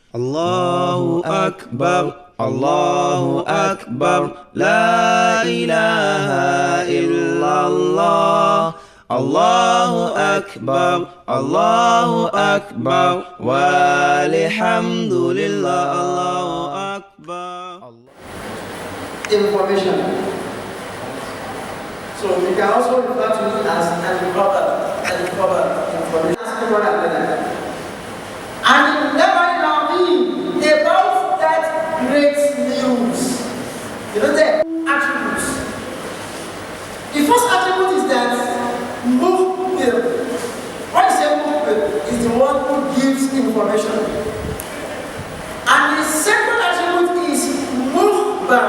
Allahu Akbar, Allahu Akbar, La ilaha illallah. Allahu Akbar, Allahu Akbar, walhamdulillah, Allahu Akbar. Information. So we can also refer to it as uncover information. And never about that great news. You know the attributes. The first attribute is that Mukhbir. When you say Mukhbir, is the one who gives information. And the second attribute is Mukhbar.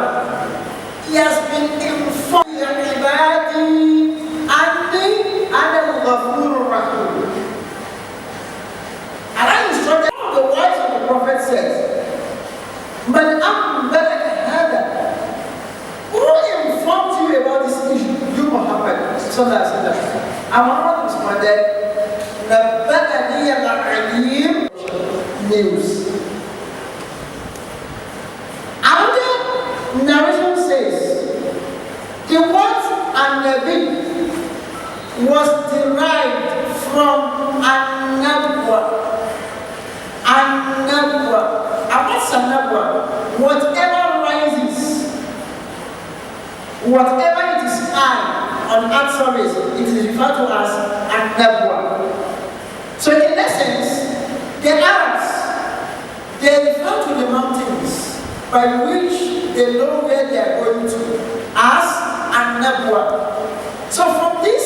He has been informed. And I instructed the wives of the prophet says, Man who informed you about this issue? You Muhammad. So that's it. And Muhammad responded, news. Another narration says, the word An-Nabi was derived from An-Nabwa. An-Nabwa. And what's An-Nabwa? Whatever rises, whatever it is high on earth's surface, it is referred to as An-Nabwa. So in essence, the Arabs, they refer to the mountains by which they know where they are going to as An-Nabwa. So from this,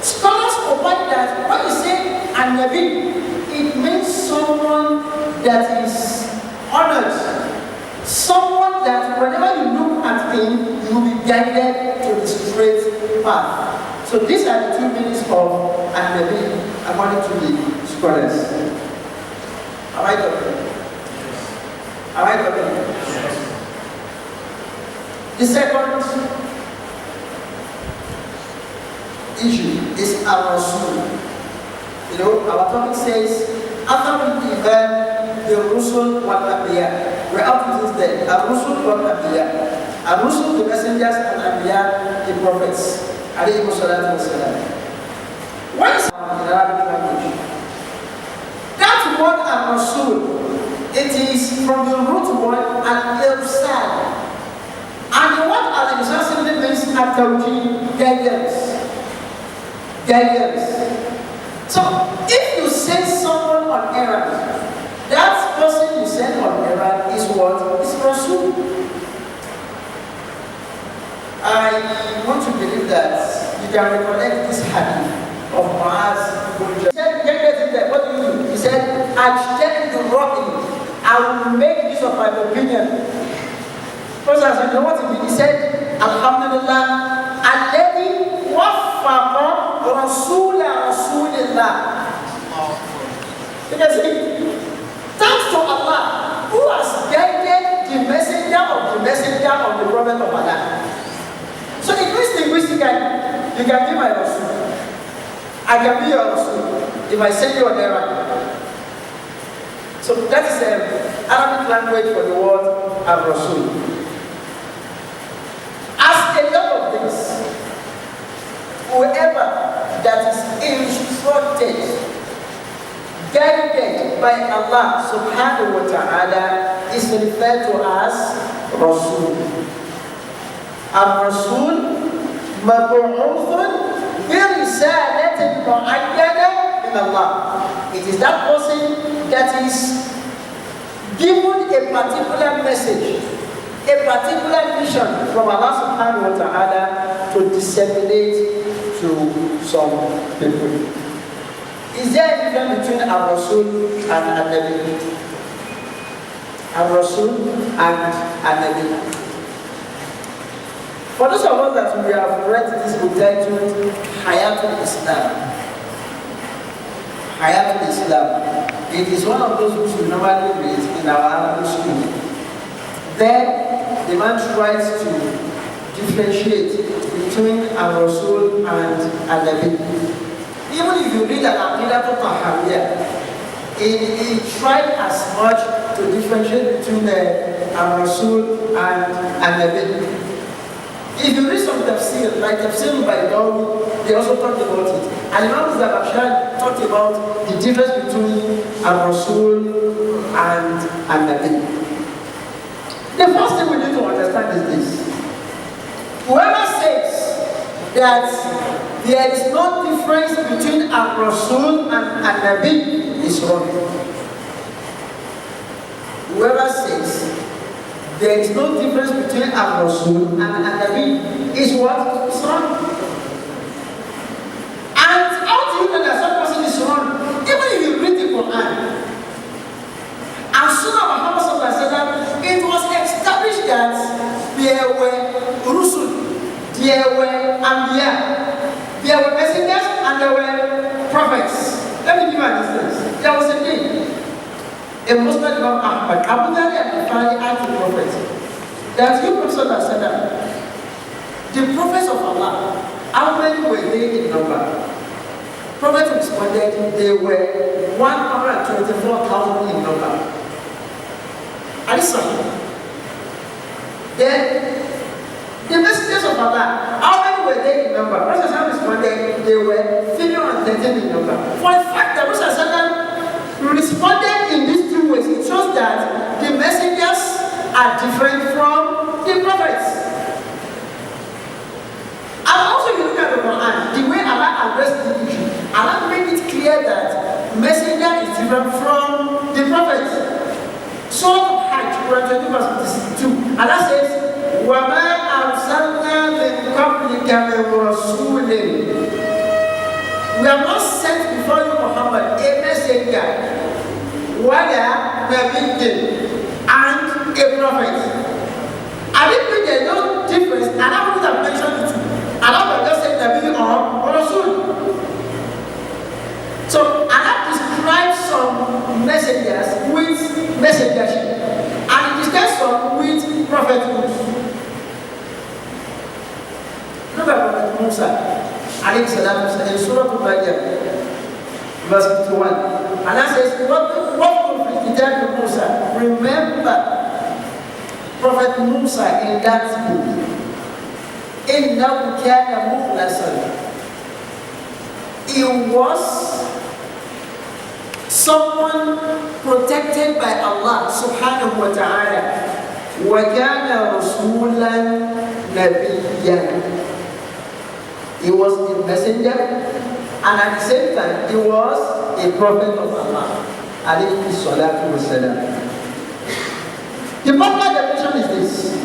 scholars opine that when you say An-Nabi, it means someone that is honored. Someone that whenever you look at him, you will be guided to the straight path. So these are the two meanings of An-Nabi according to the scholars. Am I talking? Am I talking? Yes. The second issue is Ar-Rasul. You know, our topic says, after we event the Rusul wa Anbiya, we're up to this day. Ar-Rusul wa Anbiya. Ar-Rusul, the messengers, and Anbiya, the prophets. Alayhi salatu wasalam. What is in Arabic language? That word Ar-Rasul, it is from the root word Al-Irsal. And the word Al-Irsal simply means At-Tawjih, guidance. Guidance. So, if you send someone on errand, that person you send on errand is what? Is Rasul. I want to believe that you can recollect this hadith of Muaz. He said, what do you do? He said, Ajtahid al-Ra'in. I will make use of my opinion. Because as you know what he said, Alhamdulillah, alladhi waffaqa Rasula Rasulillah. You can see, thanks to Allah, who has guided the messenger of the prophet of Allah. So it means linguistically, you can be my Rasul. I can be your Rasul if I send you on errand. So that is the Arabic language for the word Ar-Rasul. As a lot of things, whoever that is instructed, guided by Allah subhanahu wa ta'ala is referred to as Rasul. Ar-Rasul mab'uthun bi risalatin mu'ayyana min Allah. It is that person that is given a particular message, a particular mission from Allah subhanahu wa ta'ala to disseminate to some people. Is there a difference between Ar-Rasul and An-Nabi? Ar-Rasul and An-Nabi. For those of us that we have read this book titled Hayatul Islam. Hayatul Islam. It is one of those books we normally read in our Arabic school. There, the man tries to differentiate between Ar-Rasul and An-Nabi. Even if you read an Aqidah to Tahawiyah, he tried as much to differentiate between Rasul and Nabi. If you read some tafsir, like tafsir by Dawood, they also talked about it. And Imam Zabakshad talked about the difference between Rasul and Nabi. The first thing we need to understand is this. Whoever says that there is no difference between Rasul and Nabi is wrong. Whoever says there is no difference between Rasul and Nabi is what? Is wrong. And how do you know that some person is wrong? Even if you read the Quran, as soon as Muhammad sallallahu alaihi wasallam, it was established that there were Rusul, there were Anbiya, there were messengers, and there were prophets. Let me give you an instance. There was a day, a Muslim Imam Ahmad, Abu Dhali and asked the prophet that you Prophet sallallahu alaihi wasallam, the prophets of Allah, how many were they in number? Prophet responded, they were 124,000 in number. And it's sahih. Then the messengers of Allah, how many were they in number? Prophet responded, they were 313 in number. For a fact that Prophet responded in these two ways, it shows that the messengers are different from the prophets. And also, if you look at the Quran, the way Allah addressed the issue, Allah made it clear that messenger is different from the prophets. So, Hajj, Quran 20 verse 52, Allah says, وَمَا أَرْسَلْنَا مِنْ قَبْلِكَ مِنْ رَسُولٍ. We have not sent before you, Muhammad, a messenger, وَلَا نَبِيٍّ, and a prophet. I didn't think there is no difference, and I would have mentioned it. Allah will just say Nabi or Rasul. So Allah describes some messengers with messengership, and it describes some with prophethood. Look at Prophet Musa, alayhi salam, in Suratul verse 51. Allah says, what did Musa? Remember Prophet Musa in that book. إِنَّهُ كَانَ مُخْلَصًا. He was someone protected by Allah subhanahu wa ta'ala. وَكَانَ رَسُولًا نَبِيًّا. He was a messenger, and at the same time, he was a prophet of Allah. Alayhi salatu wasalam. The popular definition is this.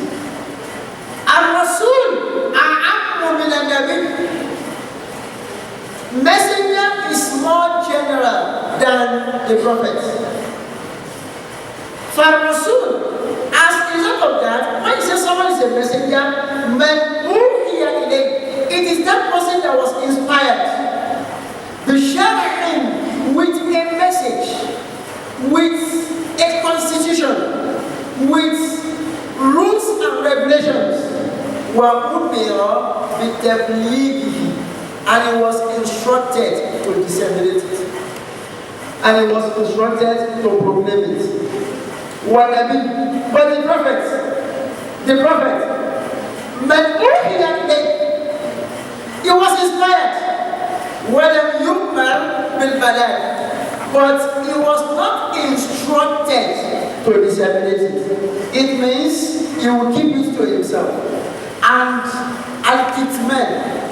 Al-Rasul a'ammu min al-Nabi. Messenger is more general than the prophet. For Rasul, as a result of that, when you say someone is a messenger, it is that person that was inspired. The sharing with a message, with a constitution, with rules and regulations, and he was instructed to disseminate it, and he was instructed to proclaim it. But the prophet, he was inspired. But he was not instructed to disseminate it. It means he will keep it to himself. And al-kitman,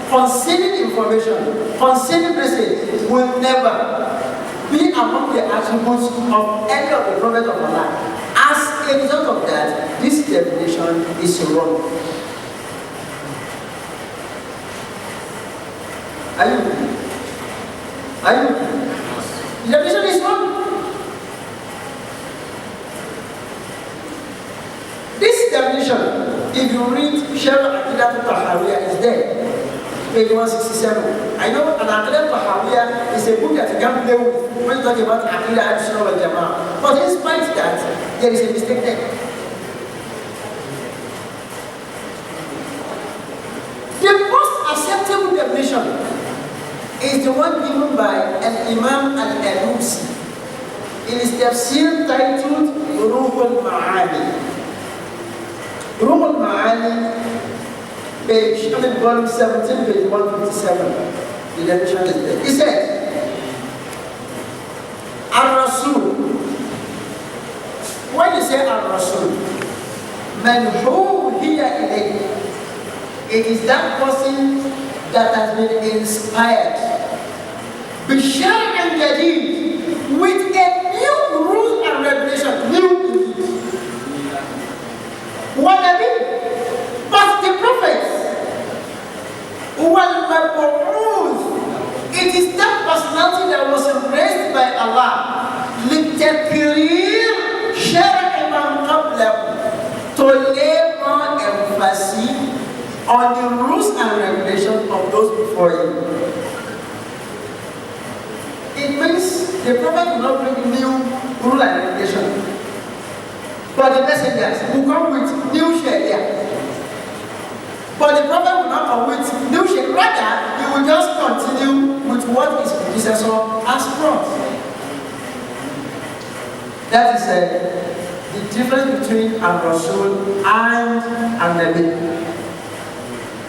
concealing information, concealing message, will never be among the attributes of any of the prophets of Allah. As a result of that, this definition is wrong. Are you? The definition is wrong. This definition, if you read Shara Aqidah Tahawiyah, is there. Page 167. I know an Aqidah Tahawiyah is a book that you can play with when you talk about Aqidah Al-Sunnah wal Jama'ah. But in spite of that, there is a mistake there. The most acceptable definition is the one given by an Imam al-Alusi in his tafsir titled Ruhul Ma'ani. Ruhul Ma'ani, volume 17, page 157. The definition is there. He said, Al-Rasul. When you say Al-Rasul, man who here ilayhi, it is that person that has been inspired Bishar and Jadid with a new rule and regulation, new what I mean? But the prophets it is that personality that was embraced by Allah to lay more emphasis on the rules and regulations of those before him. It means the prophet will not bring new rule and regulation, but the messengers will come with new sharia. But the prophet will not come with new sharia. Rather, he will just continue with what his predecessor has brought. That is the difference between Al-Rasul and Al-Nabi.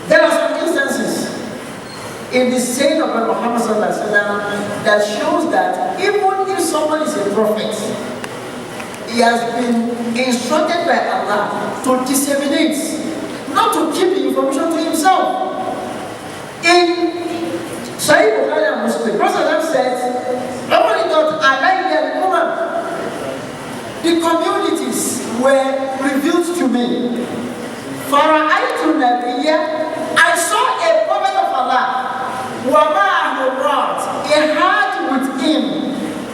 There are some instances in the saying of Muhammad that shows that even if someone is a prophet, he has been instructed by Allah to disseminate, not to keep the information to himself. In Sahih Bukhari and Muslim, Prophet said, the communities were revealed to me. I saw a prophet of Allah. He had with him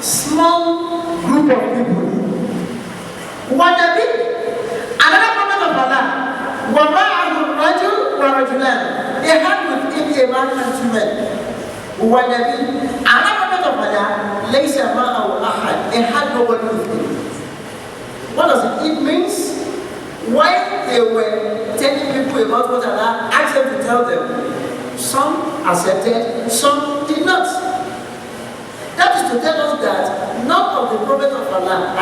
small group of people. Another prophet of Allah. He had with him a man and two men. Another prophet of Allah. He had nobody with him. What does it? It means while they were telling people about what Allah asked them to tell them, some accepted, some did not. That is to tell us that none of the prophets of Allah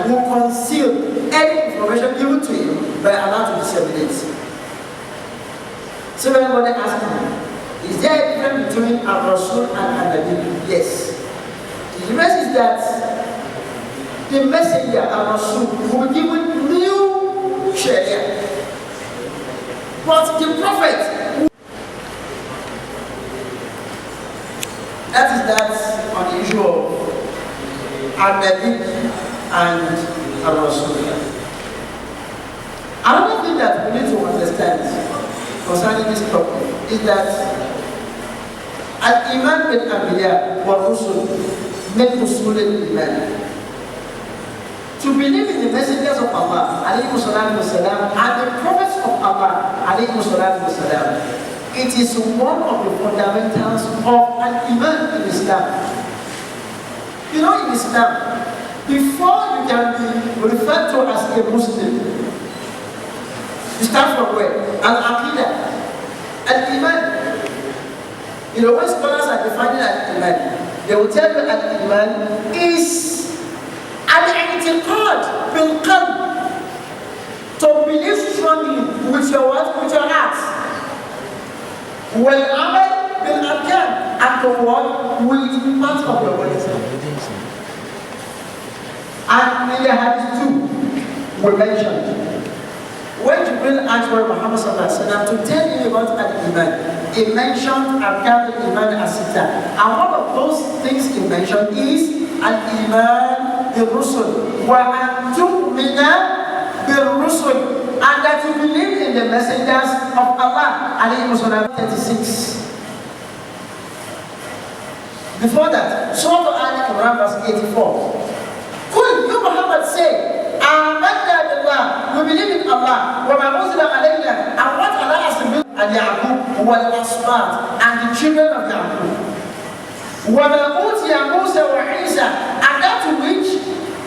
will conceal any information given to him by Allah to disseminate. So when everybody asks him, is there a difference between Al-Rasul and Al-Nabi? Yes. The difference is that the messenger, Al-Rasul, will be given new sharia. But the prophet, that is that on the issue of Al-Nabi and Al-Rasul. Another thing that we need to understand concerning this topic is that Al-Iman bil-Anbiya wa Rusul min usul al-Iman. To believe in the messengers of Allah and the prophets of Allah, it is one of the fundamentals of an iman in Islam. You know, in Islam, before you can be referred to as a Muslim, you start from where? Al-Aqidah, Al-Iman. You know, when scholars are defining Al-Iman, they will tell you Al-Iman is al-i'tiqad bil-qalb, to believe strongly with your what? With your heart. Wal-amal bil-arkan, and to work with part of your body. And in the hadith too, we mentioned, when Jibril asked Muhammad to tell you about Al-Iman, he mentioned Arkan al-Iman as-Sitta. And one of those things he mentioned is Al-Iman bil-Rusul, wa an tu'mina bil-Rusul, and that you believe in the messengers of Allah. 36. Before that, Surah Al-Imran verse 84. Could you Muhammad say, Amanna billah, we believe in Allah, wa ma unzila alayna, and what Allah has revealed, and Yaqub wal-Asbat, and the children of Yaqub. وَمَا أُوتِيَ مُوسَى وَعِيسَى, and that which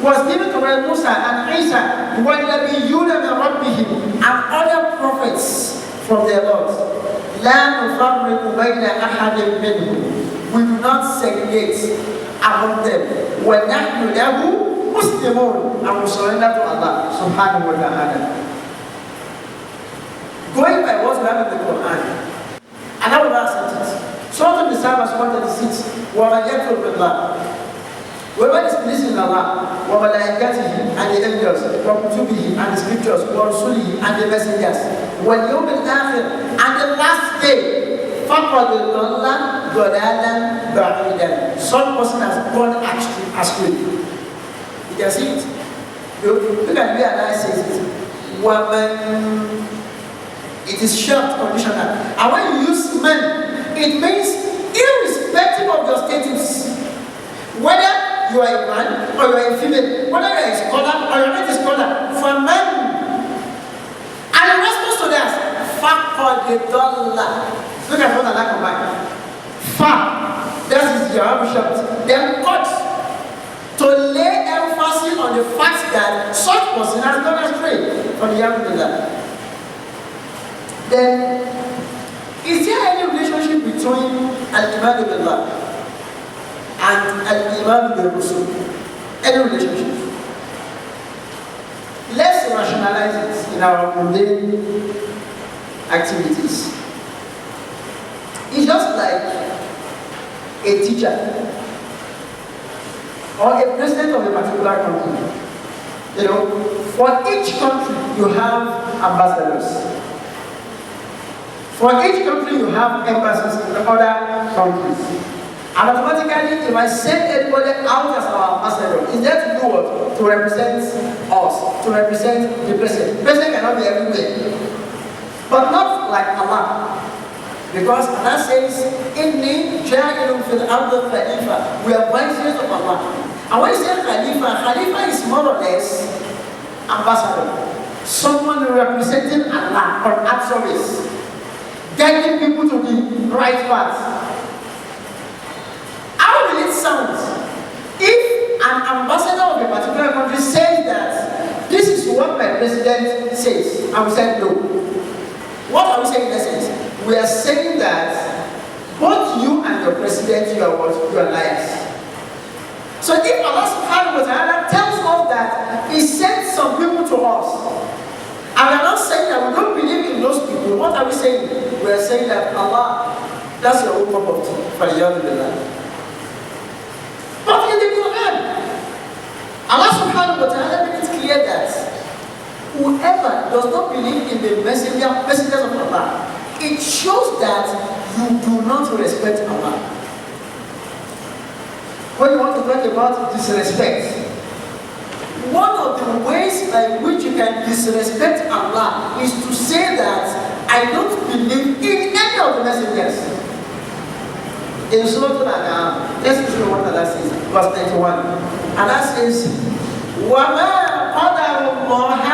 was given to Musa and Isa, وَالنَّبِيُّونَ مِنْ رَبِّهِمْ, and other prophets from their Lord. لَا نُفَرِّقُ بَيْنَ أَحَدٍ مِّنْهُمْ, we do not segregate among them. وَنَحْنُ لَهُ مُسْلِمُونَ, and we surrender to Allah subhanahu wa ta'ala. Going by what we have in the Quran, and I will not accept it. Surah Al-Nisa verse 136, وَمَنْ يَكْفُرْ بِاللَّهِ, whoever is pleasing in Allah, وَمَلَائِكَتِهِ, and the angels, وَكُتُبِهِ, and the scriptures, وَرُسُلِهِ, and the messengers, وَالْيَوْمِ الْآخِرِ, and the last day, فَقَدْ ضَلَّ ضَلَالًا بَعِيدًا, some person has gone astray. You can see it. Look at where Allah says it. وَمَنْ, it is short conditional. And when you use man, it means irrespective of your status. Whether you are a man or you are a female, whether you are a scholar or you are not a scholar, for man. And in response to that, فَقَدْ ضَلَّ. Look at what Allah combined. Fa, that is the Arabic short. Then cut, to lay emphasis on the fact that such person has gone astray from the Yaba. Then, is there any relationship between Al-Iman billah and Al-Iman bil-Rusul? Any relationship? Let's rationalize it in our mundane activities. It's just like a teacher or a president of a particular country. You know, for each country you have ambassadors. For each country you have embassies in other countries. And automatically, if I send anybody out as our ambassador, is there to do what? To represent us, to represent the president. The president cannot be everywhere. But not like Allah. Because Allah says, Inni ja'ilun fil ardi khalifa. We are viceroys of Allah. And when you say khalifa, khalifa is more or less ambassador. Someone representing Allah on earth service. Guiding people to the right path. How will it sound if an ambassador of a particular country says that this is what my president says, and we said no? What are we saying in essence? We are saying that both you and your president, you are what? You are liars. So if Allah subhanahu wa ta'ala tells us that He sent some people to us, and we are not saying that we don't believe in those people, what are we saying? We are saying that Allah, that's your own property. But in the Quran, Allah subhanahu wa ta'ala made it clear that whoever does not believe in the messengers of Allah, it shows that you do not respect Allah. When you want to talk about disrespect, one of the ways by which you can disrespect Allah is to say that I don't believe in any of the messengers. In Zumuratul, let's listen to what Allah says, verse 91. Allah says, وَمَا قَدَرُ اللَّهَ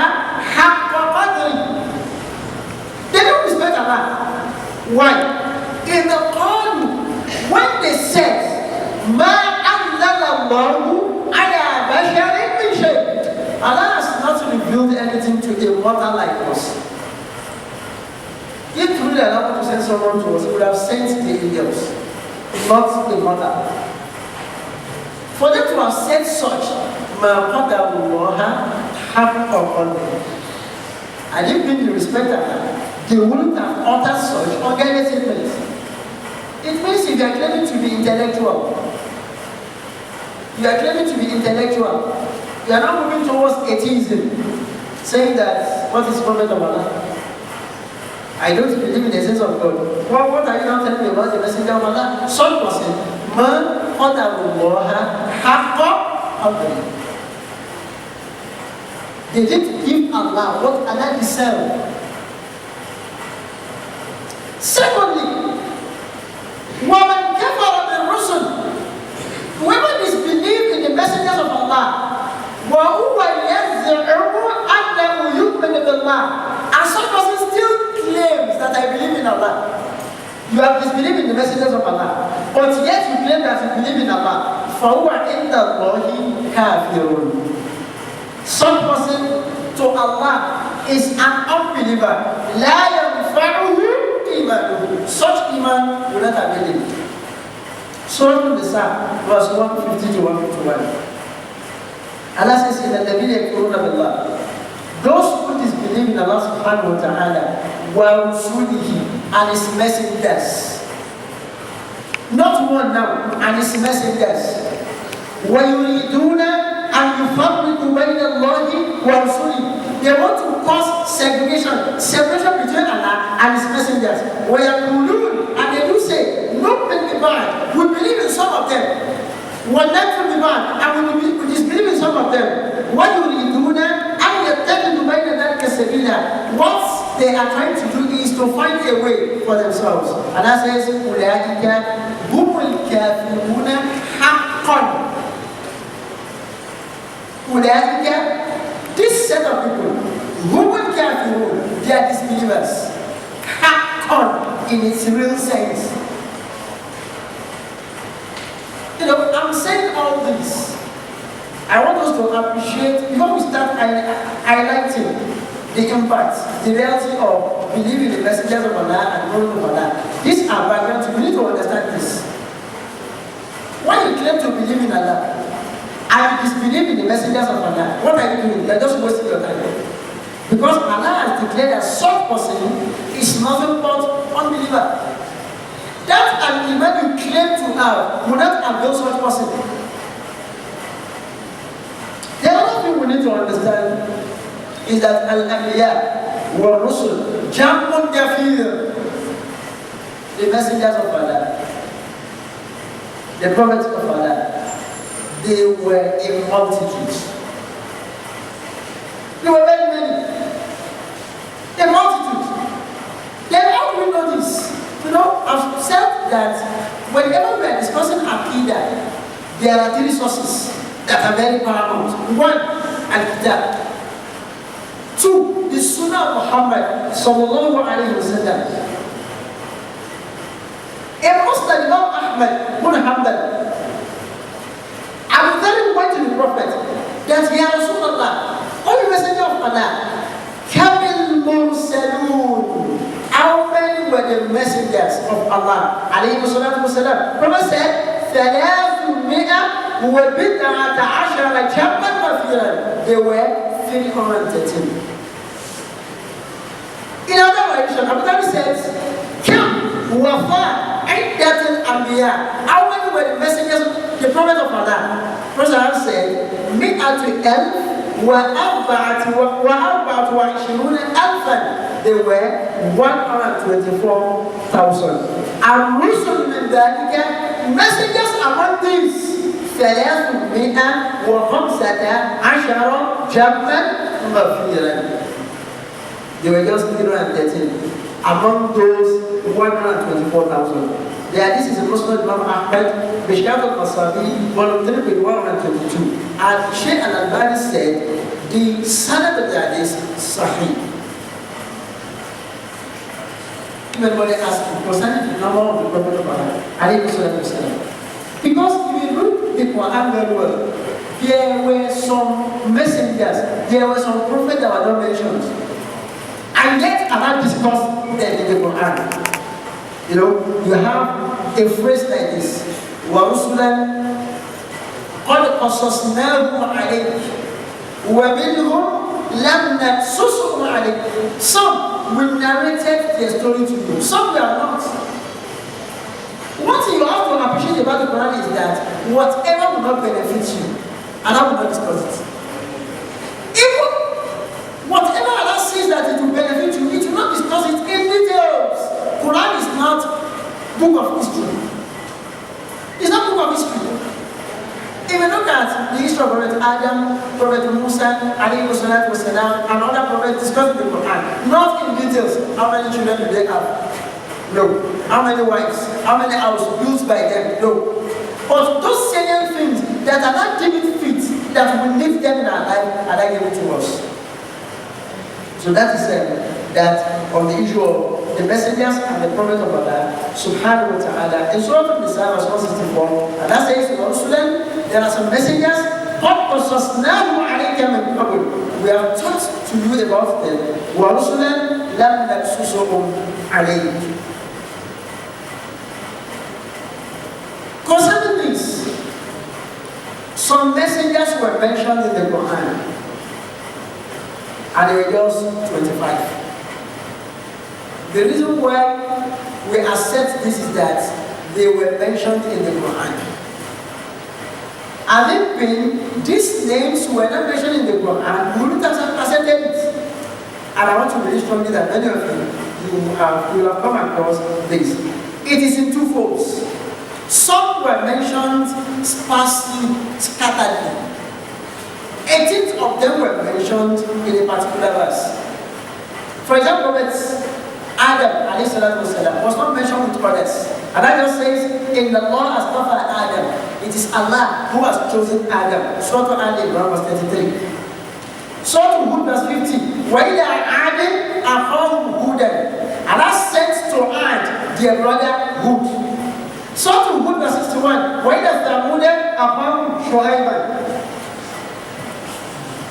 حَقَّ قَدْرِهِ. They don't respect Allah. Why? In the Quran, when they said, مَا أَنزَلَ اللَّهُ عَلَى بَشَرٍ مِّن شَيْءٍ, Allah has not revealed anything to a mortal like us. If truly Allah wanted to send someone to us, He would have sent the angels, not the mortal. For them to have said such, مَا قَدَرُ اللَّهَ حَقَّ قَدْرِهِ, I didn't mean to respect Allah. They wouldn't have uttered such organic statements. It means if you are claiming to be intellectual, you are claiming to be intellectual, you are not moving towards atheism, saying that what is prophet of Allah? I don't believe in the essence of God. What are you now telling me about the messenger of Allah? Some person, man qadarullaha haqqa qadrihi. They didn't give Allah what Allah deserved. Secondly, وَمَنْ كَفَرَ بِالرُّسُلِ, whoever disbelieves in the messengers of Allah, وَهُوَ يَزْعُمُ أَنَّهُ يُؤْمِنُ بِاللَّهِ, and some person still claims that I believe in Allah. You have disbelieved in the messengers of Allah, but yet you claim that you believe in Allah. فَهُوَ عِنْدَ اللَّهِ كَافِرٌ. Some person to Allah is an unbeliever. لَا يَنْفَعُهُ إِيمَانُهُ. Such iman will not avail him. Surah An-Nisa, verse 150 to 151. Allah says, those who disbelieve in Allah subhanahu wa ta'ala wa rusulihi and his messengers. Not one now, and his messengers. وَيُرِيدُونَ أَنْ يُفَرِّقُوا بَيْنَ اللَّهِ وَرُسُلِهِ. They want to cause separation between Allah and his messengers. وَيَقُولُونَ, and they do say, نُؤْمِنُ بِبَعْضٍ, we believe in some of them. وَنَكْفُرُ بِبَعْضٍ, and we disbelieve in some of them. وَيُرِيدُونَ أَنْ يَتَّخِذُوا بَيْنَ ذَلِكَ سَبِيلًا. What they are trying to do is to find a way for themselves. And that says, أُولَٰئِكَ هُمُ الْكَافِرُونَ حَقًّا. أولئك, this set of people, هم الكافرون, they are disbelievers. حقًا, in its real sense. You know, I'm saying all this. I want us to appreciate, before we start highlighting the impact, the reality of believing in the messengers of Allah and knowing of Allah. These are backgrounds. You need to understand this. When you claim to believe in Allah, and disbelieve in the messengers of Allah, what are you doing? You are just wasting your time. Because Allah has declared that such person is nothing but unbeliever. That an iman you claim to have will not avail such person. The other thing we need to understand is that Al-Anbiya wa Rusul Jamun Gafir, the messengers of Allah, the prophets of Allah, they were a multitude. They were very many. A multitude. Then how do we know this? You know, I've said that whenever we are discussing Aqidah, there are three sources that are very paramount. One, Al-Kitab. Two, the Sunnah of Muhammad sallallahu alayhi wa sallam. A Muslim, Imam Ahmad bin Hanbal, Abu Talib went to the Prophet that Ya Rasulullah, O Messenger of Allah, Kamil Mursalun, how many were the messengers of Allah? Alayhi salatu wasalam. Prophet said, 300 وبضعة عشر جبا وفيرا. They were 313. In another version, Abu Talib says, Kam wafa iddat al-anbiya. How many were the messengers, the prophet of Allah? Prophet said, mi'atu elf wa arba'atu wa ishiruna alfan. They were 124,000. Ar-rusul min dhalika, messengers among these, 315 جبا وفيرا. They were just 313 among those 124,000. This is a Muslim Imam Ahmad, Mishkat al-Masabi, volume 3, page 122. And Sheikh al-Albani said, the sanad of that is Sahih. Even when they ask concerning the number of the Prophet of Allah, alayhi salatu wasalam. Because if you look the Quran very well, there were some messengers, there were some prophets that were not mentioned. And yet Allah discussed them in the Quran. You know, you have a phrase like this, وَرُسُلًا قَدْ قَصَصْنَاهُمْ عَلَيْكَ وَمِنْهُمْ لَمْ نَقْصُصْهُمْ عَلَيْكَ. Some we narrated their story to you, some we are not. One thing you have to appreciate about the Quran is that whatever will not benefit you, Allah will not discuss it. Even whatever Allah says that it will benefit you, it will not discuss it in details. Quran is not book of history. It's not book of history. If you look at the history of Prophet Adam, Prophet Musa, alayhi salatu wasalam, and other prophets discussed in the Quran, not in details. How many children do they have? No. How many wives? How many houses built by them? No. But those salient things that are not deeming fit, that will live them in our life, are not given to us. So that is that on the issue of the messengers and the prophet of Allah, subhanahu wa ta'ala. In Surah An-Nisa, verse 164, Allah says, there are some messengers, we have taught to you about them. وَرُسُلًا لَمْ نَقْصُصْهُمْ عَلَيْكَ. Some messengers were mentioned in the Quran, and they were just 25. The reason why we accept this is that they were mentioned in the Quran. Had it been, these names were not mentioned in the Quran, we wouldn't have accepted it. And I want to believe strongly that many of you will have come across this. It is in two folds. Some were mentioned sparsely, scatteredly. 18 of them were mentioned in a particular verse. For example, Adam was not mentioned with others. And that just says, in the Lord has offered Adam. It is Allah who has chosen Adam. Surah Al-Imran verse 33. Surah Hud verse 50. وَإِلَىٰ عَادٍ أَخَاهُمْ هُودًا. Allah sent to Ad their brother Hud. Surah Hud verse 61. وَإِلَىٰ ثَمُودَ أَخَاهُمْ شُعَيْبًا.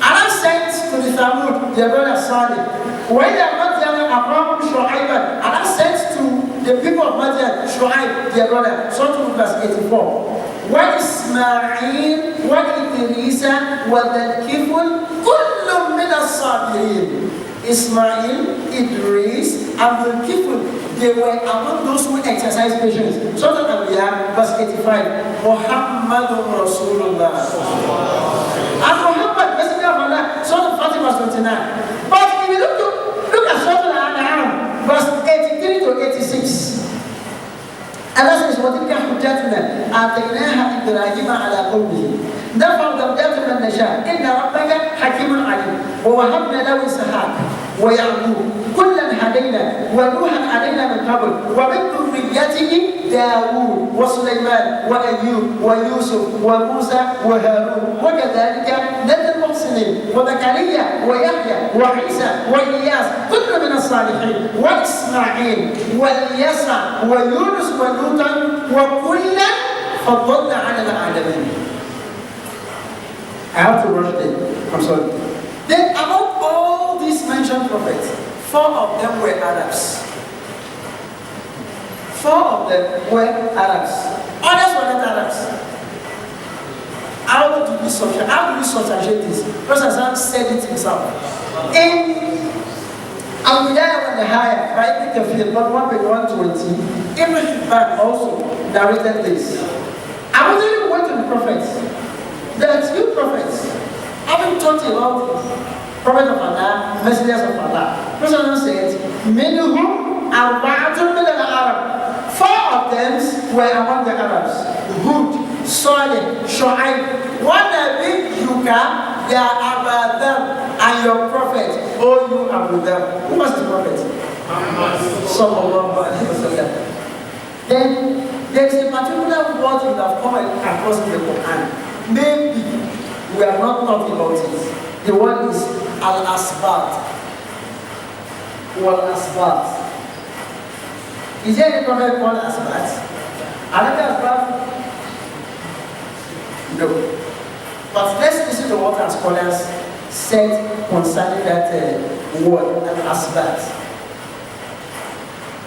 Allah sent to the Thamud their brother Salih. وَإِلَىٰ مَدْيَنَ أَخَاهُمْ شُعَيْبًا. Allah sent to the people of Madian, Shu'aib, their brother. Surah verse 84. وَإِسْمَاعِيلَ وَإِدْرِيسَ وَذَا الْكِفْلِ كُلٌّ مِّنَ الصَّابِرِينَ. Ismail, Idris, and Dhul-Kifl, they were among those who exercised patience. Surah Al-Anbiya, verse 85. Muhammadun Rasulullah. And Muhammad, Messenger of Allah, Surah Al-Fatih, verse 29. But if you look at Surah Al-An'am, verse 83 to 86. Allah says, وَتِلْكَ حُجَّتُنَا آتَيْنَاهَا إِبْرَاهِيمَ عَلَى قَوْمِهِ نَرْفَعُ دَرَجَاتٍ مَن نَّشَاءُ إِنَّ رَبَّكَ حَكِيمٌ عَلِيمٌ وَوَهَبْنَا لَهُ إِسْحَاقَ وَيَعْقُوبَ كُلًّا هَدَيْنَا وَنُوحًا هَدَيْنَا مِن قَبْلُ وَمِن ذُرِّيَّتِهِ داوود وسليمان وأيوب ويوسف وموسى وهارون وكذلك نجزي المحسنين وزكريا ويحيى وعيسى وإلياس كل من الصالحين وإسماعيل واليسع ويونس ولوطا وكلا فضلنا على العالمين. I have to rush them. I'm sorry. Then among all these mentioned prophets, 4 of them were Arabs. 4 of them were Arabs. Others were not Arabs. How do we substantiate this? Prophet said it himself. In Al-Bidayah wa Nihaya, by Ibn Kathir, but 1:120, Ibn Hibban also narrated this. I was even went to the prophets. That you prophets, having taught about prophets of Allah, messengers of Allah, Prophet said, Minhum arba'atun min al-Arab. 4 of them were among the Arabs. Hud, Salih, Shu'aib. One Nabi Yuka, they are Abadam, and your prophet, O you Abudam. Who was the prophet? Sallallahu Alaihi Wasallam. Then there is a particular word you have come across in the Quran. Maybe we are not talking about it. The word is Al-Asbat. Wal-Asbat. Is there any prophet called Asbat? Another Asbat? No. But let's listen to what our scholars said concerning that word, Asbat.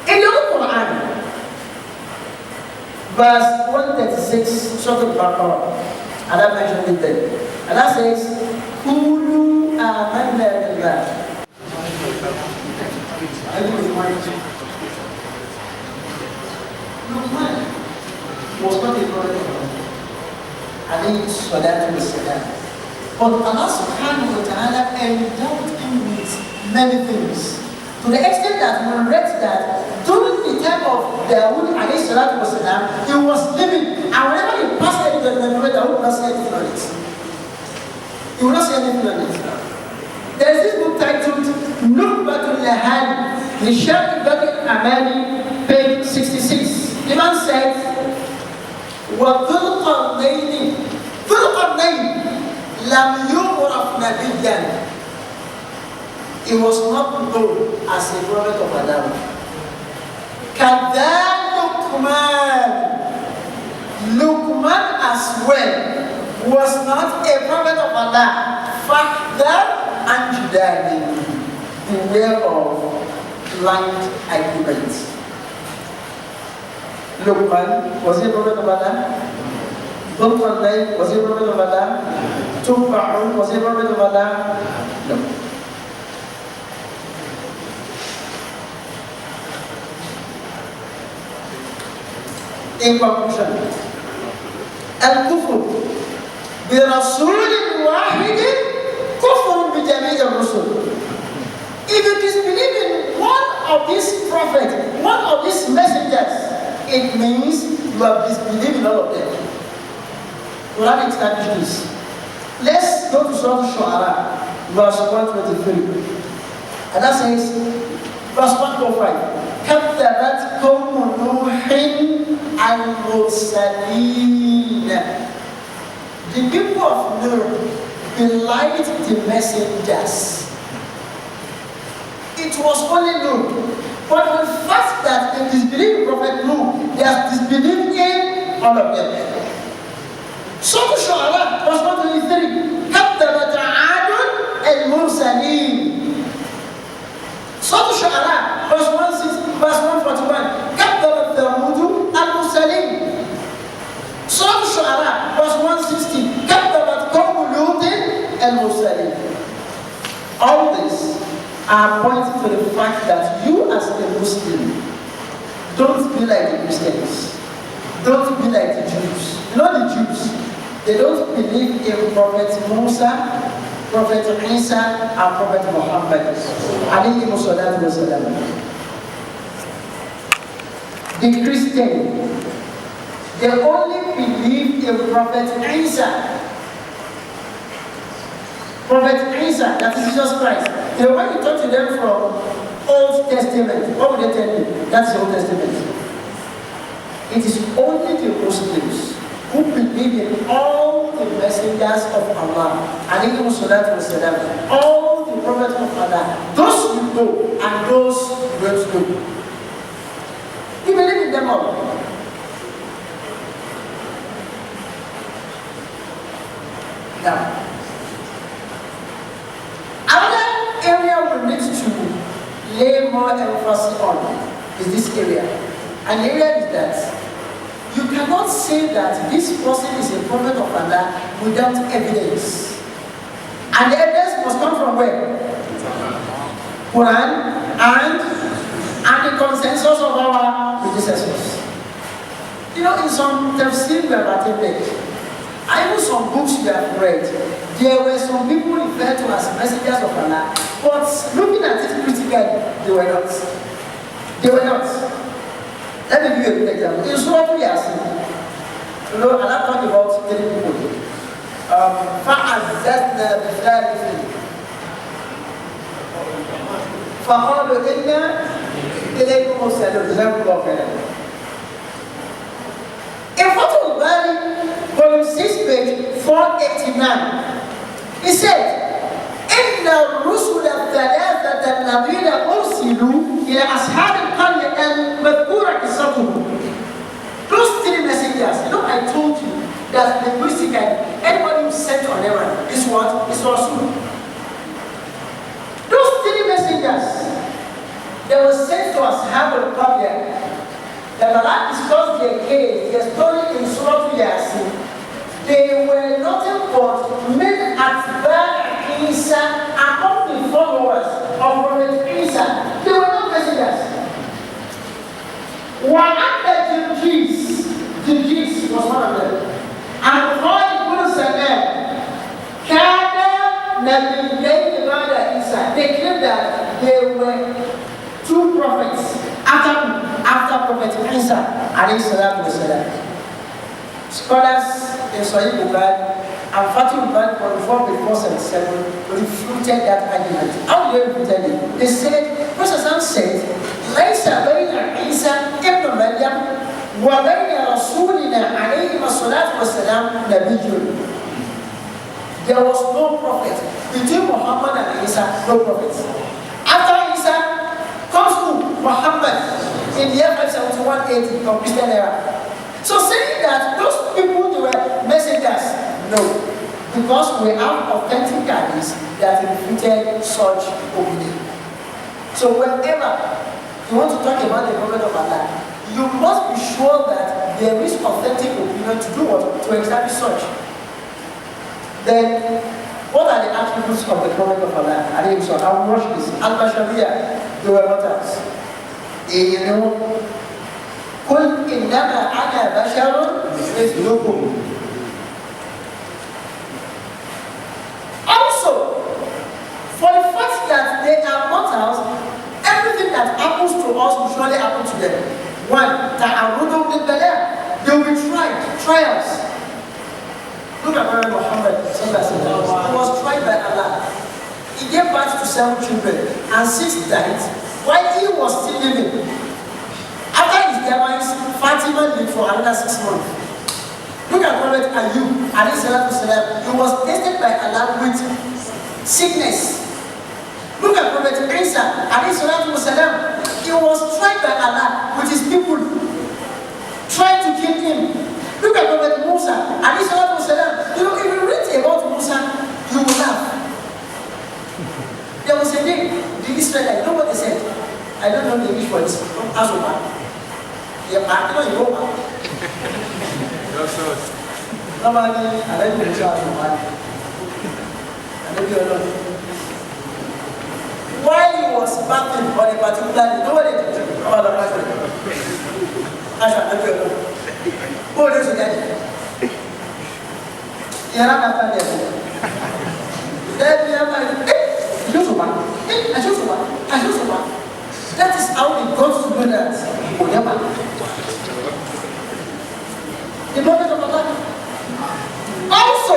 In the Quran, verse 136, Surah Al-Baqarah, Allah mentioned it there. Allah says, Kulu amanna billah. Luqman was not a prophet of Allah. Alayhi salatu wassalam. But Allah subhanahu wa ta'ala endowed him with many things. To the extent that we read that during the time of Dawood alayhi salatu wassalam, he was living, and whenever he passed into the memory, Dawood would not say anything on it. He would not say anything on it. There is this book titled Nukbatul Lahan, Nishaq Batul Amani, page 66. The man said, وَذُلْ قَرْنَيْنِ لَمْ يُعْرَفْ نَبِيًّا. He was not known as a prophet of Allah. كَذَا Luqman. Luqman as well was not a prophet of Allah. فَحْدَرْ أَنْجِدَانِ. Beware of blind arguments. Luqman, was he a prophet of Allah? Dhul-Qarnayn, was he a prophet of Allah? Tub'un, was he a prophet of Allah? No. In conclusion, al-kufr bi rasulin wahidin kufrun bi jami' ar-rusul. If you disbelieve in one of these prophets, one of these messengers, it means you have disbelieved in all of them. Quran establishes this. Let's go to Surah Al-Shu'ara, verse 123. And that says, verse 145. كذبت قوم نوح المرسلين. The people of Noah belied the messengers. It was only Noah. But the fact that they disbelieved Prophet Noah, they are disbelieving in all of them. Surah Al-Shu'ara, verse 123. كذبت عاد المرسلين. Surah Al-Shu'ara, verse 141. كذبت ثمود المرسلين. Surah Al-Shu'ara, verse 160. كذبت قوم لوط المرسلين. All this are pointing to the fact that you as a Muslim don't be like the Christians. Don't be like the Jews. You know the Jews, they don't believe in Prophet Musa, Prophet Isa, and Prophet Muhammad. Alayhi salatu wasalam. The Christian, they only believe in Prophet Isa. Prophet Isa, that is Jesus Christ. When you talk to them from Old Testament, what would they tell you? That's the Old Testament. It is only the Muslims who believe in all the messengers of Allah, alayhi salatu wasalam, all the prophets of Allah, those you know and those you don't know. You believe in them all. Now, another area we need to lay more emphasis on is this area. An area is that you cannot say that this person is a prophet of Allah without evidence. And the evidence must come from where? Quran and the consensus of our predecessors. You know, in some tafsir we have attended, and even some books we have read, there were some people referred to as messengers of Allah, but looking at it critically, they were not. They were not. Let me give you a good example. In Zumuratul, you know, Allah talked about three people. فَعَزَّزْنَا بِثَالِثٍ فَقَالُوا إِنَّا إِلَيْكُمْ مُرْسَلُونَ. جزاكم الله خيرا. In Fathul Bari, volume 6, page 489, he said, إن الرسل الثلاثة الذين أرسلوا إلى أصحاب القرية المذكورة قصتهم. Those three messengers, you know, I told you that linguistically, anybody who sent on errand is what? Is Rasul. Those three messengers, they were sent to Ashab al-Qaryah. That Allah discussed their case, their story in Surah Yasin. They were nothing but men at Isa, among the followers of Prophet Isa. They were not messengers. One of the Jinjis was one of them. And Khalid ibn Salman, Kada Nabiyyin Ba'da Isa. They claimed that they were two prophets after Prophet Isa, alayhi salatu wasalam. Scholars in Sahih Bukhari and Fathul Bari for 4:77 refuted that argument. How do they refute it? They said, Prophet said, ليس بين عيسى ابن مريم وبين رسولنا عليه الصلاة والسلام نبي. There was no prophet between Muhammad and Isa, no prophets. After Isa comes to Muhammad in the year 571 of Christian era. So saying that those people they were messengers, no, because we have authentic hadiths that refuted such opinion. So whenever you want to talk about the Prophet of Allah, you must be sure that there is authentic opinion to do what? To establish such. Then, what are the attributes of the Prophet of Allah? I will watch this. Al-Bashariyah, they were mortals. You know, قُلْ إِنَّمَا أَنَا بَشَرٌ مِثْلُكُمْ. Also, for the fact that they are mortals, everything that happens to us will surely happen to them. One, ta'arudum lil-bala. They will be trials. Look at Prophet Muhammad. He was tried by Allah. He gave birth to 7 children, and 6 died while he was still living. After his demise, Fatima lived for another 6 months. Look at Prophet Ayub. He was tested by Allah with sickness. Look at Prophet Isa. He was tried by Allah with his people, trying to kill him. Look at Prophet Musa. You know, if you read about Musa, you will laugh. There was a day, the Israelites, you know what they said? I don't know the English for this. Ask Oba. Yeah, I know you go. Normally, I like to ask Oba. I don't know. While he was battling on a particular day, nobody did it. Oh, the right. I shall not go. Who is it? You are not after them. Then you are like, I choose one. That is how he got to do that. The moment of Allah. Also,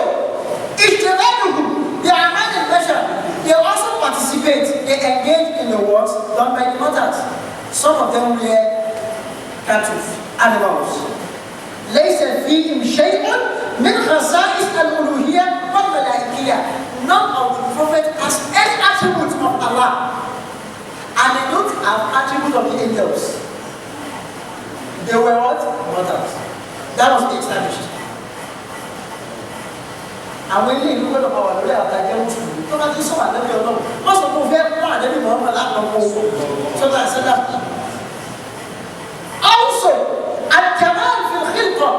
if they are not in measure, they also participate, they engage in the works done by the mothers. Some of them were cattle, animals. ليس فيهم شيء من خصائص الألوهية والملائكية. None of the prophet has any attribute of Allah, and they don't have attribute of the angels. They were what? Mothers. That was established. And when you look at our way of that, you don't have to show them your love. Most of them are not every moment. So that's enough. Also, Al-Kamal fil Khilqa,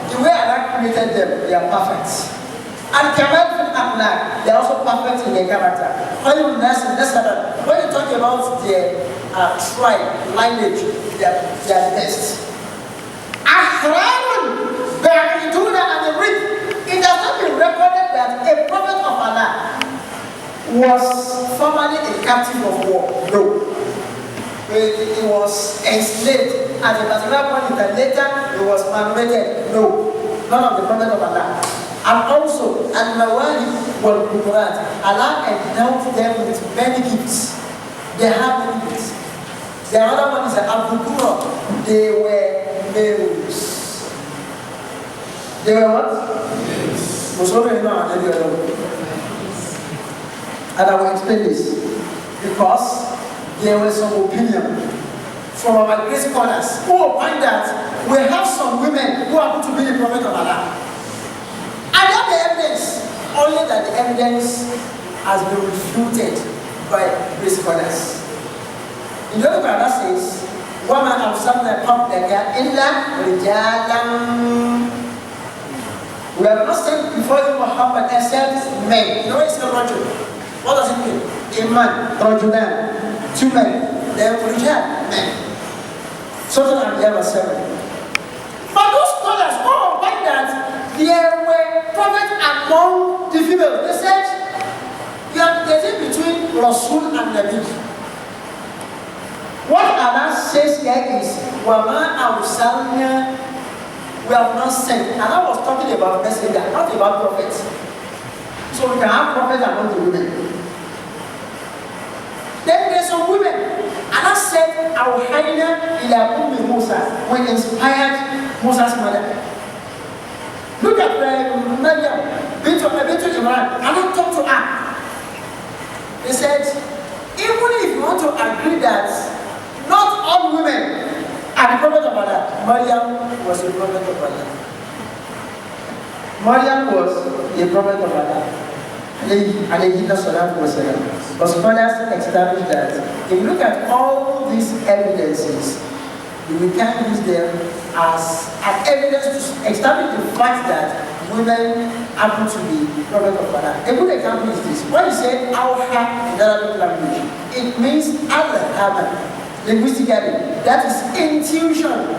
the way Allah created them, they are perfect. Al-Kamal fil Akhlaq, they are also perfect in their character. When you talk about their tribe, lineage, they are the best. Ahramun, Ba'iduna and the rich. It has not been recorded that a prophet of Allah was formerly a captive of war. No. He was enslaved at a particular point in time. Later, he was manumitted. No. None of the prophet of Allah. And also, Al-Mawali wal Quran. Allah endowed them with many gifts. They have many gifts. The other one is Al-Bukura. They were males. They were what? Yes. And I will explain this. Because there was some opinion from our great scholars who opine that we have some women who happen to be the prophet of Allah. And not the evidence, only that the evidence has been refuted by great scholars. In the other Allah says, وَمَا أَرْسَلْنَا قَبْلَكَ إِلَّا رِجَالًا. We have not sent before you Muhammad except men. You know what it's called Rajul? What does it mean? A man, Rajulan, 2 men. Then Rijal, men. So that Yaba 7. But those scholars all find that there were prophets among the females. They said, there's a between Rasul and Nabi. What Allah says here is, وَمَا أَرْسَلْنَا. We have not sent. And I was talking about messenger, not about prophets. So we can have prophets among the women. Then there's some women. And I said, Awhayna ila ummi Musa, when inspired Musa's mother. Look at Maryam, bint Imran. And I talked to her. They said, even if you want to agree that not all women are the prophet of Allah, Maryam was a prophet of Allah. Maryam was a prophet of Allah. But scholars established that if you look at all these evidences, We can use them as an evidence to establish the fact that women happen to be prophet of Allah. A good example is this. When you say Awha in Arabic language, it means Allah. Linguistically, that is intuition.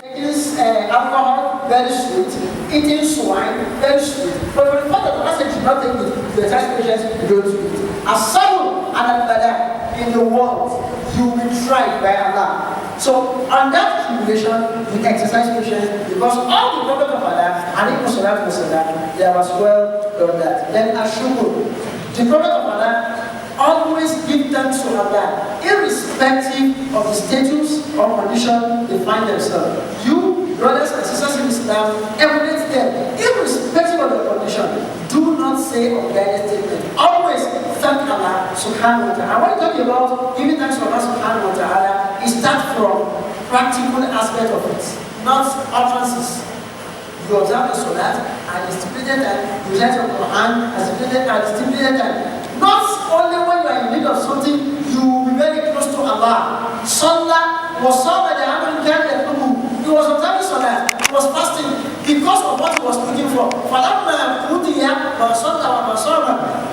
Eating alcohol, very sweet. Eating swine, very sweet. But for the fact that the person did not take it, the entire patients don't do it. As someone and al-bada in the world, you will be tried by Allah. So on that tribulation, we exercise patience because all the Prophet of Allah, and they have as well done that. Then Ashukr, the Prophet of Allah always give thanks to Allah, irrespective of the status or condition they find themselves. You, brothers and sisters in Islam, emulate them, irrespective of the condition. Do not say or guided statement. Always thank Allah subhanahu wa ta'ala. When you talk about giving thanks to Allah subhanahu wa ta'ala, it starts from practical aspect of it, not utterances. You observe the salat and the stipulated time, you recite the Quran and stipulated time. Not only when you are in need of something, you will be very close to Allah. Salah was somebody he was observing salah, he was fasting because of what he was looking for.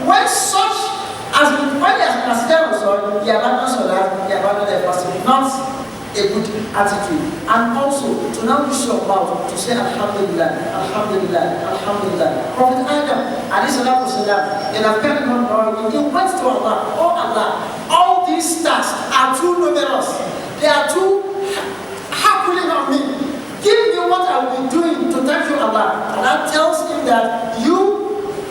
When such as when he has considered also, he abandoned salah, he abandoned the fasting. Not a good attitude. And also to now use your mouth to say Alhamdulillah, Alhamdulillah, Alhamdulillah. Prophet Adam, alayhi salatu wasalam, in a very he went to Allah, oh Allah, all these tasks are too numerous. They are too happily on me. Give me what I will be doing to thank you, Allah. Allah tells him that you,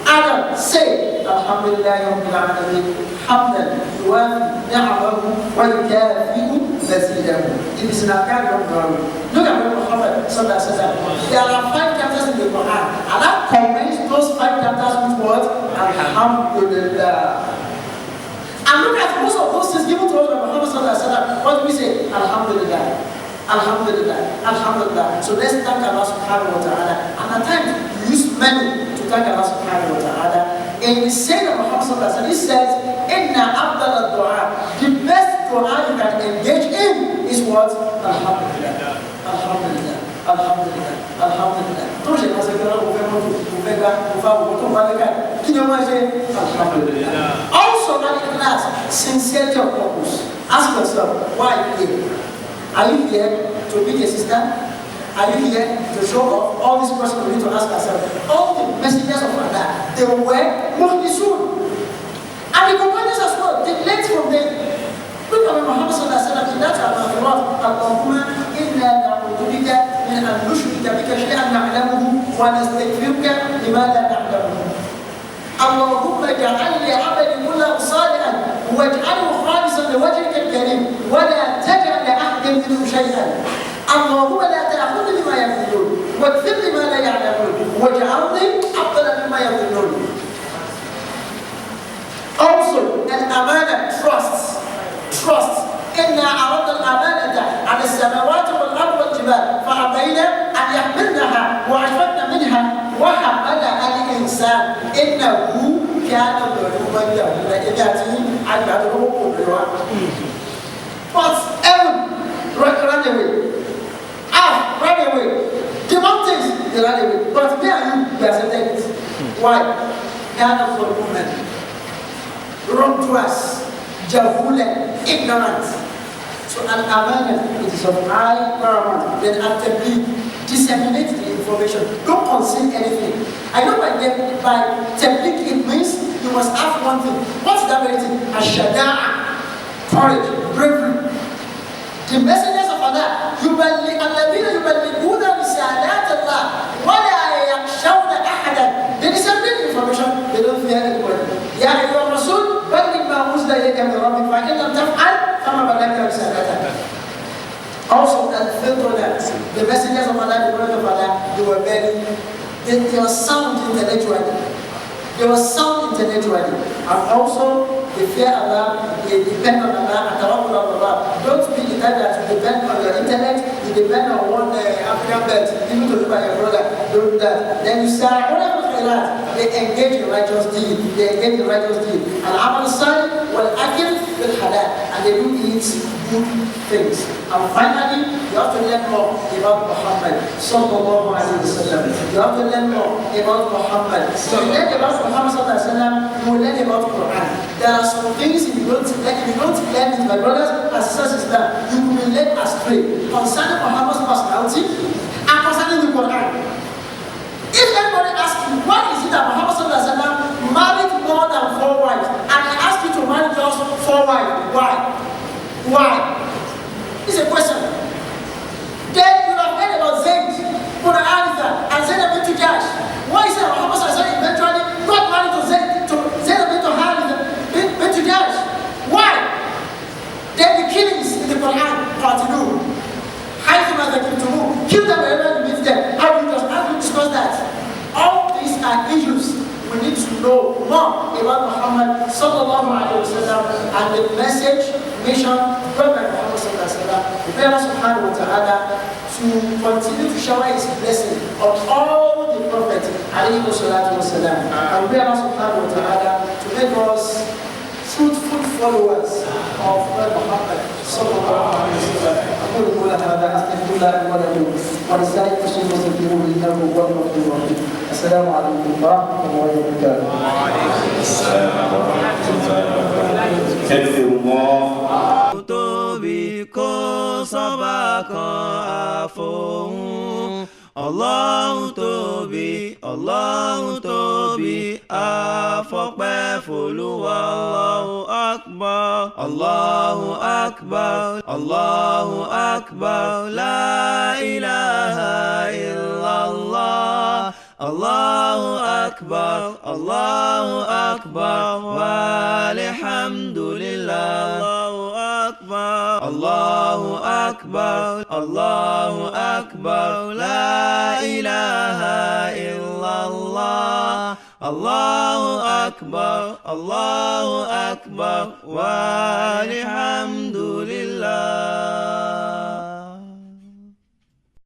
Adam, say Alhamdulillah Rabbil Alamin, Hamdan yuwafi ni'amahu wa yukafi'u mazidahu. It is an account of glory. Look at what Muhammad sallallahu alaihi wasallam. There are 5 chapters in the Quran. Allah comments those 5 chapters with what? Alhamdulillah. And look at most of those things given to us by Muhammad sallallahu alaihi wasallam. What do we say? Alhamdulillah. Alhamdulillah. Alhamdulillah. So let's thank Allah subhanahu wa ta'ala. And at times we use money to thank Allah subhanahu wa ta'ala. In the saying of Muhammad sallallahu alaihi wasallam, he says, Inna afdal ad-du'a. The best dua you can engage in is what? Alhamdulillah. Alhamdulillah. Alhamdulillah. Alhamdulillah. Don't say, Alhamdulillah. Also, class, sincerity of purpose. Ask yourself, why are you here? Are you here to be a sister? Are you here to show off? All these questions we need to ask ourselves. All the messengers of Allah, they were muhlisun. And the companions as well, they learned from them. Look at Muhammad sallallahu alaihi wasallam in that Allahumma inna na'udhu bika min an nushrika bika shay'an na'lamuhu wa nastaghfiruka lima la na'lamuhu. اللهم اجعل لي عملي كله صالحا واجعله خالصا لوجهك الكريم ولا تجعل لاحد منه شيئا. اللهم لا تاخذني بما يقولون واغفر لي ما لا يعلمون واجعلني افضل مما يظنون. Also, الامانه, trust. إنا عرضنا الأمانة على السماوات والأرض والجبال فأبينا أن يحملنها وأشفقن منها وحملها الإنسان إنه كان ظلوما جهولا. But ran away. Ran away. The mountains, they ran away. But me and you, we accepted it. Why? كان ظلوما, wrong to us, jahulan, ignorant. So al-amanah, it is of high paramount. Then after disseminate the information. Don't conceal anything. I know by technique it means you must have one thing. What's that very thing? Ash-shada'a, courage, bravery. The messengers of Allah, الذين يبلغون رسالات الله ولا يخشون أحدا. They disseminate information. They don't fear anybody. يا أيها الرسول بلغ ما أنزل إليك من ربك فإن لم تفعل فما بلغت رسالته. Also, the messengers of Allah, the Prophet of Allah, they were sound intellectually. And also, they fear Allah, they depend on Allah, and tawakkul on Allah. Don't be the type that you depend on your intellect, you depend on one African belt, even to look at your brother. Don't do that. Then you say, whatever khairat, they engage in righteous deed. And amal salih wal akil bil halal. And they do eat good things. And finally, you have to learn more about Muhammad sallallahu alaihi wasallam. You have to learn more about Muhammad. So you learn about Muhammad sallallahu alaihi wasallam, you will learn about Quran. There are some things if you don't learn it, my brothers and sisters, Islam, you will be led astray concerning Muhammad's personality and concerning the Quran. If anybody asks you, why is it that Muhammad sallallahu alaihi wasallam married more than 4 wives, and he asked you to marry just 4 wives, why? Why? It's a question. Then you have heard about Zayd, Aritha, and Zainab bint Jahsh. Why is it that Muhammad sallallahu alaihi wasallam eventually got married to Zainab bint Haritha bint Jahsh? Why? Then the killings in the Quran, continue. Kill them wherever you meet them. How do you discuss that? All these are issues we need to know more about Muhammad sallallahu alaihi wasallam and the message, mission brought by Muhammad sallallahu alaihi wasallam. We pray Allah subhanahu wa ta'ala to continue to shower His blessing on all the prophets alayhi salatu wasallam. And we pray Allah subhanahu wa ta'ala to make us fruitful followers of Muhammad sallallahu alaihi wasallam. أقول قولي هذا أستغفر الله لي ولكم ولسائر المسلمين واستغفروه إنه هو الغفور الرحيم. السلام عليكم ورحمة الله وبركاته. وعليكم السلام ورحمة الله وبركاته. كثر الله tóbi kó sọ́ba kan àfohùn. Ọlọ́run tóbi, àfọpẹ́ f'Olúwa. Allahu Akbar, Allahu Akbar, la ilaha illallah. Allahu Akbar, walhamdulillah. Allahu Akbar, la ilaha illallah. Allahu Akbar,